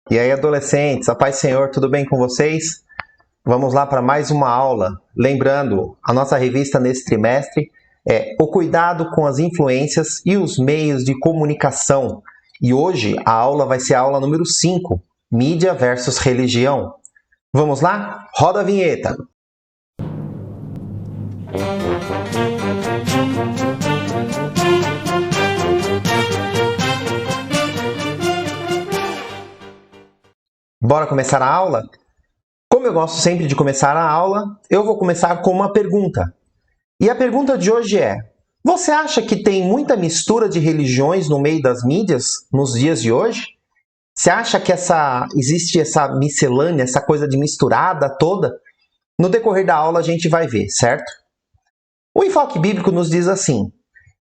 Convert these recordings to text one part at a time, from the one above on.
E aí, adolescentes, a paz do Senhor, tudo bem com vocês? Vamos lá para mais uma aula. Lembrando, a nossa revista nesse trimestre é O Cuidado com as Influências e os Meios de Comunicação. E hoje a aula vai ser a aula número 5, Mídia versus Religião. Vamos lá? Roda a vinheta! Bora começar a aula? Como eu gosto sempre de começar a aula, eu vou começar com uma pergunta. E a pergunta de hoje é: você acha que tem muita mistura de religiões no meio das mídias nos dias de hoje? Você acha que existe essa miscelânea, essa coisa de misturada toda? No decorrer da aula a gente vai ver, certo? O enfoque bíblico nos diz assim: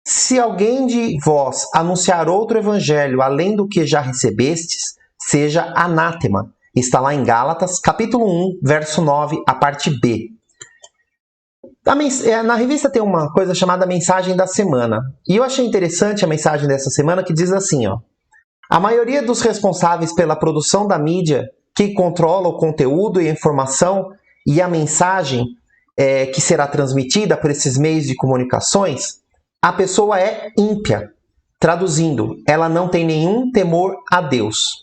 se alguém de vós anunciar outro evangelho além do que já recebestes, seja anátema. Está lá em Gálatas, capítulo 1, verso 9, a parte B. Na revista tem uma coisa chamada Mensagem da Semana. E eu achei interessante a mensagem dessa semana que diz assim, ó: a maioria dos responsáveis pela produção da mídia, que controla o conteúdo e a informação e a mensagem que será transmitida por esses meios de comunicações, a pessoa é ímpia. Traduzindo, ela não tem nenhum temor a Deus.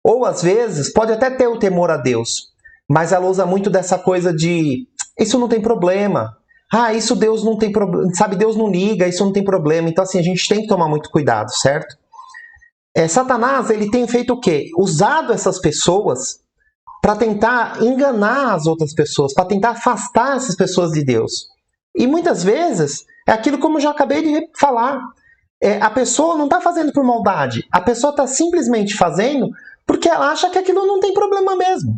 Ou, às vezes, pode até ter o temor a Deus, mas ela usa muito dessa coisa de isso não tem problema. Isso Deus não tem problema. Sabe, Deus não liga, isso não tem problema. Então, assim, a gente tem que tomar muito cuidado, certo? Satanás, ele tem feito o quê? Usado essas pessoas para tentar enganar as outras pessoas, para tentar afastar essas pessoas de Deus. E muitas vezes, é aquilo como eu já acabei de falar. A pessoa não está fazendo por maldade. A pessoa está simplesmente fazendo porque ela acha que aquilo não tem problema mesmo.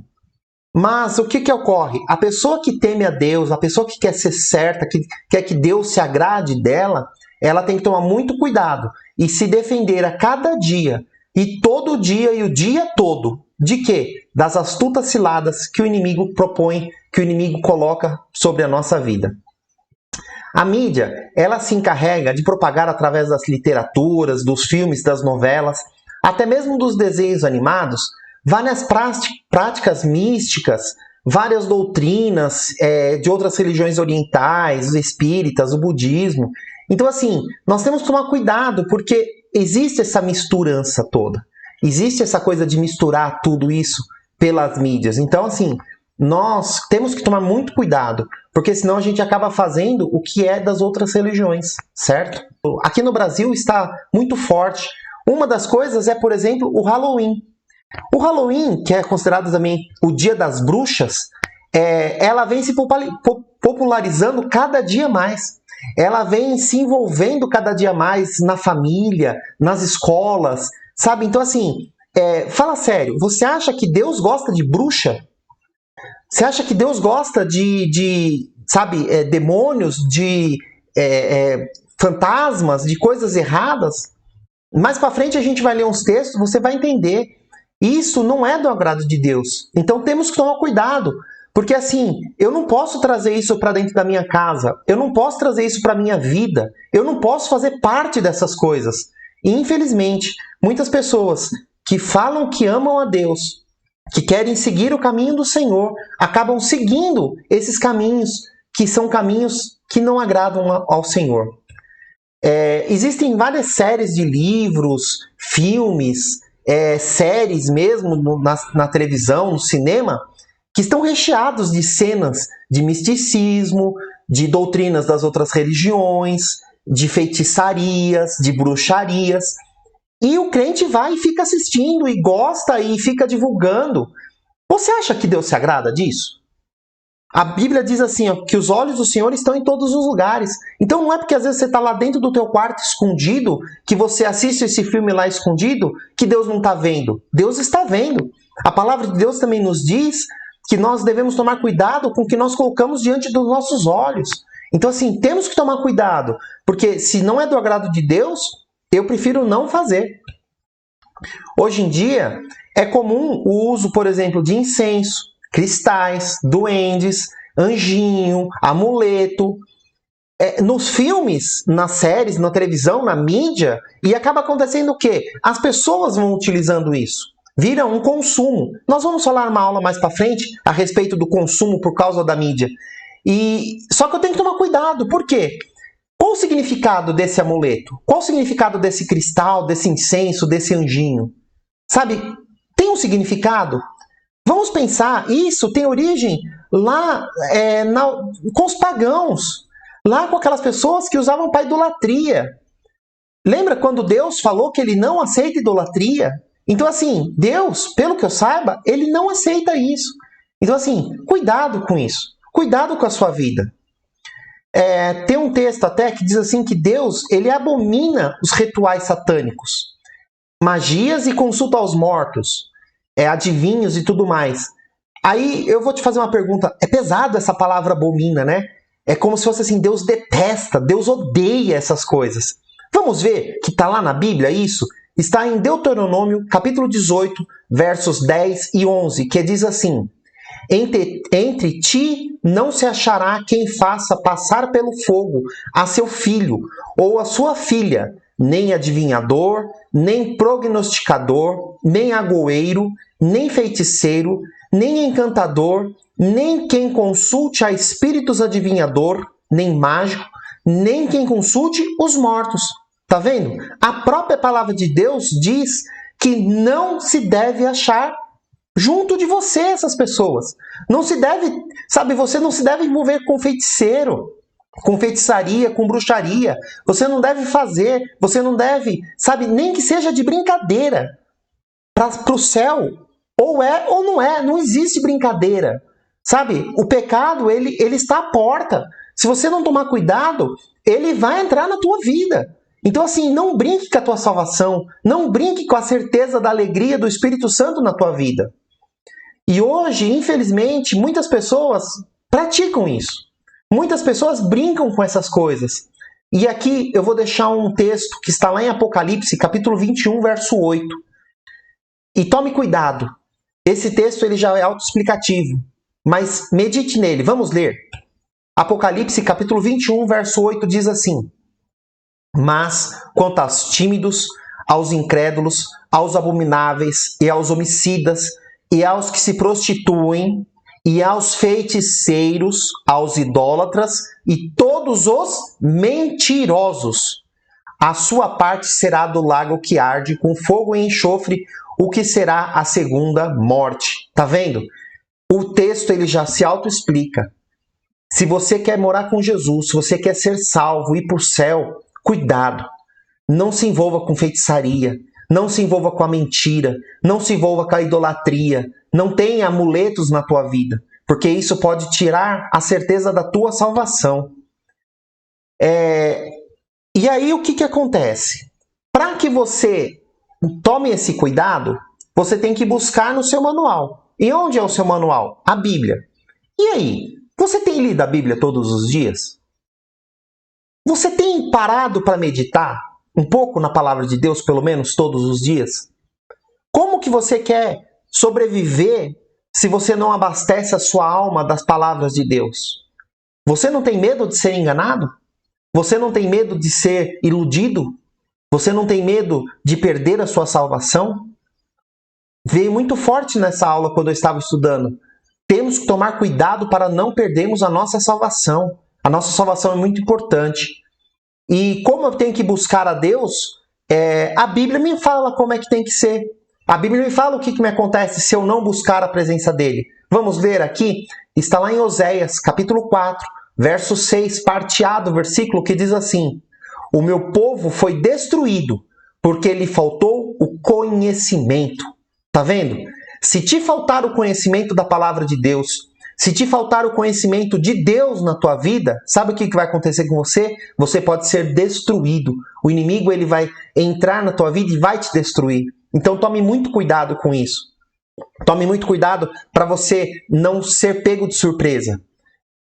Mas o que ocorre? A pessoa que teme a Deus, a pessoa que quer ser certa, que quer que Deus se agrade dela, ela tem que tomar muito cuidado e se defender a cada dia, e todo dia e o dia todo, de quê? Das astutas ciladas que o inimigo propõe, que o inimigo coloca sobre a nossa vida. A mídia, ela se encarrega de propagar através das literaturas, dos filmes, das novelas, até mesmo dos desenhos animados, várias práticas místicas, várias doutrinas de outras religiões orientais, os espíritas, o budismo. Então, assim, nós temos que tomar cuidado, porque existe essa misturança toda. Existe essa coisa de misturar tudo isso pelas mídias. Então, assim, nós temos que tomar muito cuidado, porque senão a gente acaba fazendo o que é das outras religiões, certo? Aqui no Brasil está muito forte. Uma das coisas é, por exemplo, o Halloween. O Halloween, que é considerado também o Dia das Bruxas, ela vem se popularizando cada dia mais. Ela vem se envolvendo cada dia mais na família, nas escolas, sabe? Então, assim, fala sério, você acha que Deus gosta de bruxa? Você acha que Deus gosta de demônios, de fantasmas, de coisas erradas? Mais para frente a gente vai ler uns textos, você vai entender. Isso não é do agrado de Deus. Então temos que tomar cuidado, porque assim, eu não posso trazer isso para dentro da minha casa, eu não posso trazer isso para a minha vida, eu não posso fazer parte dessas coisas. E infelizmente, muitas pessoas que falam que amam a Deus, que querem seguir o caminho do Senhor, acabam seguindo esses caminhos que são caminhos que não agradam ao Senhor. Existem várias séries de livros, filmes, séries mesmo na televisão, no cinema, que estão recheados de cenas de misticismo, de doutrinas das outras religiões, de feitiçarias, de bruxarias. E o crente vai e fica assistindo, e gosta, e fica divulgando. Você acha que Deus se agrada disso? A Bíblia diz assim, ó, que os olhos do Senhor estão em todos os lugares. Então não é porque às vezes você está lá dentro do teu quarto escondido, que você assiste esse filme lá escondido, que Deus não está vendo. Deus está vendo. A palavra de Deus também nos diz que nós devemos tomar cuidado com o que nós colocamos diante dos nossos olhos. Então, assim, temos que tomar cuidado, porque se não é do agrado de Deus, eu prefiro não fazer. Hoje em dia, é comum o uso, por exemplo, de incenso, cristais, duendes, anjinho, amuleto, nos filmes, nas séries, na televisão, na mídia, e acaba acontecendo o quê? As pessoas vão utilizando isso. vira um consumo. Nós vamos falar uma aula mais para frente a respeito do consumo por causa da mídia. Só que eu tenho que tomar cuidado. Por quê? Qual o significado desse amuleto? Qual o significado desse cristal, desse incenso, desse anjinho? Sabe, tem um significado? Vamos pensar, isso tem origem lá com os pagãos, lá com aquelas pessoas que usavam para idolatria. Lembra quando Deus falou que ele não aceita idolatria? Então, assim, Deus, pelo que eu saiba, ele não aceita isso. Então, assim, cuidado com isso. Cuidado com a sua vida. Tem um texto até que diz assim que Deus, ele abomina os rituais satânicos, magias e consulta aos mortos, adivinhos e tudo mais. Aí eu vou te fazer uma pergunta. É pesado essa palavra abomina, né? É como se fosse assim, Deus detesta, Deus odeia essas coisas. Vamos ver que está lá na Bíblia isso? Está em Deuteronômio, capítulo 18, versos 10 e 11, que diz assim: Entre ti não se achará quem faça passar pelo fogo a seu filho ou a sua filha, nem adivinhador, nem prognosticador, nem agoeiro, nem feiticeiro, nem encantador, nem quem consulte a espíritos adivinhador, nem mágico, nem quem consulte os mortos. Tá vendo? A própria palavra de Deus diz que não se deve achar junto de você essas pessoas. Não se deve, sabe, você não se deve envolver com feiticeiro, com feitiçaria, com bruxaria. Você não deve fazer, você não deve, sabe, nem que seja de brincadeira. Para o céu, ou é ou não é, não existe brincadeira. Sabe, o pecado, ele está à porta. Se você não tomar cuidado, ele vai entrar na tua vida. Então, assim, não brinque com a tua salvação, não brinque com a certeza da alegria do Espírito Santo na tua vida. E hoje, infelizmente, muitas pessoas praticam isso. Muitas pessoas brincam com essas coisas. E aqui eu vou deixar um texto que está lá em Apocalipse, capítulo 21, verso 8. E tome cuidado. Esse texto ele já é autoexplicativo, mas medite nele. Vamos ler. Apocalipse, capítulo 21, verso 8 diz assim: Mas, quanto aos tímidos, aos incrédulos, aos abomináveis e aos homicidas, e aos que se prostituem, e aos feiticeiros, aos idólatras, e todos os mentirosos, a sua parte será do lago que arde com fogo e enxofre, o que será a segunda morte. Tá vendo? O texto ele já se autoexplica. Se você quer morar com Jesus, se você quer ser salvo, ir para o céu, cuidado. Não se envolva com feitiçaria, não se envolva com a mentira, não se envolva com a idolatria, não tenha amuletos na tua vida, porque isso pode tirar a certeza da tua salvação. E aí o que acontece? Para que você tome esse cuidado, você tem que buscar no seu manual. E onde é o seu manual? A Bíblia. E aí, você tem lido a Bíblia todos os dias? Você tem parado para meditar um pouco na palavra de Deus, pelo menos todos os dias? Como que você quer sobreviver se você não abastece a sua alma das palavras de Deus? Você não tem medo de ser enganado? Você não tem medo de ser iludido? Você não tem medo de perder a sua salvação? Veio muito forte nessa aula quando eu estava estudando. Temos que tomar cuidado para não perdermos a nossa salvação. A nossa salvação é muito importante. E como eu tenho que buscar a Deus, a Bíblia me fala como é que tem que ser. A Bíblia me fala o que me acontece se eu não buscar a presença dele. Vamos ler aqui? Está lá em Oséias, capítulo 4, verso 6, parte A do versículo, que diz assim: O meu povo foi destruído porque lhe faltou o conhecimento. Tá vendo? Se te faltar o conhecimento da palavra de Deus, se te faltar o conhecimento de Deus na tua vida, sabe o que vai acontecer com você? Você pode ser destruído. O inimigo ele vai entrar na tua vida e vai te destruir. Então tome muito cuidado com isso. Tome muito cuidado para você não ser pego de surpresa.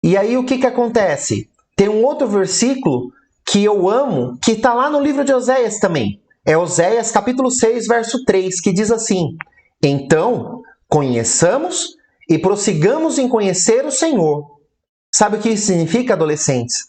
E aí o que acontece? Tem um outro versículo que eu amo, que está lá no livro de Oséias também. É Oséias capítulo 6, verso 3, que diz assim: Então, conheçamos e prossigamos em conhecer o Senhor. Sabe o que isso significa, adolescentes?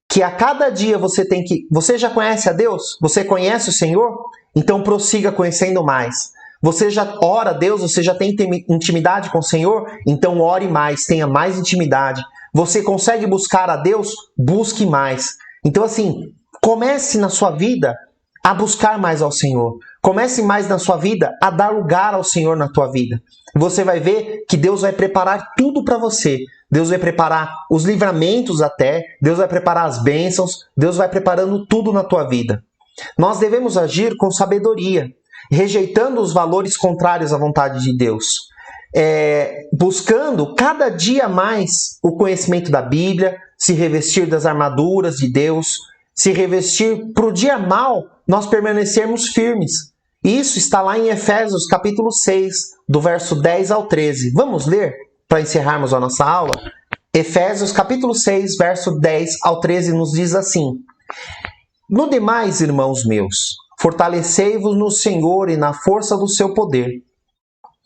Que a cada dia você tem que... Você já conhece a Deus? Você conhece o Senhor? Então prossiga conhecendo mais. Você já ora a Deus? Você já tem intimidade com o Senhor? Então ore mais, tenha mais intimidade. Você consegue buscar a Deus? Busque mais. Então assim, comece na sua vida a buscar mais ao Senhor. Comece mais na sua vida a dar lugar ao Senhor na tua vida. Você vai ver que Deus vai preparar tudo para você. Deus vai preparar os livramentos até, Deus vai preparar as bênçãos, Deus vai preparando tudo na tua vida. Nós devemos agir com sabedoria, rejeitando os valores contrários à vontade de Deus. Buscando cada dia mais o conhecimento da Bíblia, se revestir das armaduras de Deus, se revestir para o dia mal nós permanecermos firmes. Isso está lá em Efésios capítulo 6, do verso 10 ao 13. Vamos ler para encerrarmos a nossa aula? Efésios capítulo 6, verso 10 ao 13 nos diz assim: No demais, irmãos meus, fortalecei-vos no Senhor e na força do seu poder.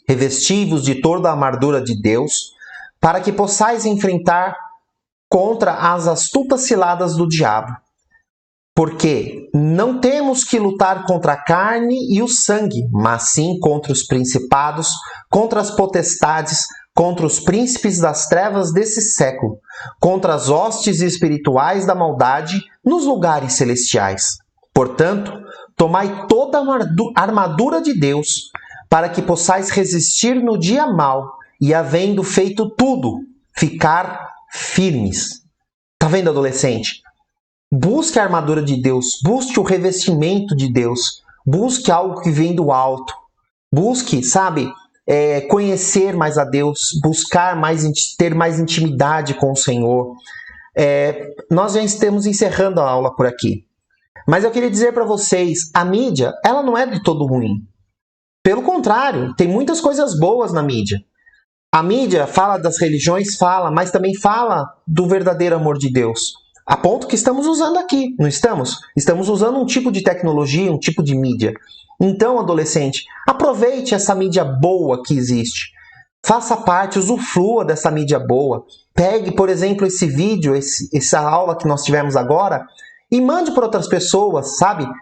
Revesti-vos de toda a armadura de Deus, para que possais enfrentar contra as astutas ciladas do diabo. Porque não temos que lutar contra a carne e o sangue, mas sim contra os principados, contra as potestades, contra os príncipes das trevas desse século, contra as hostes espirituais da maldade nos lugares celestiais. Portanto, tomai toda a armadura de Deus, para que possais resistir no dia mau e, havendo feito tudo, ficar firmes. Tá vendo, adolescente? Busque a armadura de Deus, busque o revestimento de Deus, busque algo que vem do alto. Busque, conhecer mais a Deus, buscar ter mais intimidade com o Senhor. Nós já estamos encerrando a aula por aqui. Mas eu queria dizer para vocês, a mídia, ela não é de todo ruim. Pelo contrário, tem muitas coisas boas na mídia. A mídia fala das religiões, mas também fala do verdadeiro amor de Deus. A ponto que estamos usando aqui, não estamos? Estamos usando um tipo de tecnologia, um tipo de mídia. Então, adolescente, aproveite essa mídia boa que existe. Faça parte, usufrua dessa mídia boa. Pegue, por exemplo, esse vídeo, essa aula que nós tivemos agora, e mande para outras pessoas,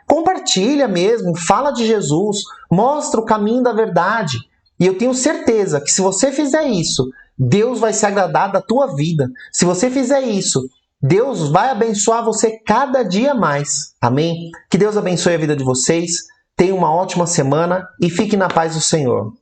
Compartilha mesmo, fala de Jesus, mostra o caminho da verdade. E eu tenho certeza que se você fizer isso, Deus vai se agradar da tua vida. Se você fizer isso, Deus vai abençoar você cada dia mais. Amém? Que Deus abençoe a vida de vocês. Tenha uma ótima semana e fique na paz do Senhor.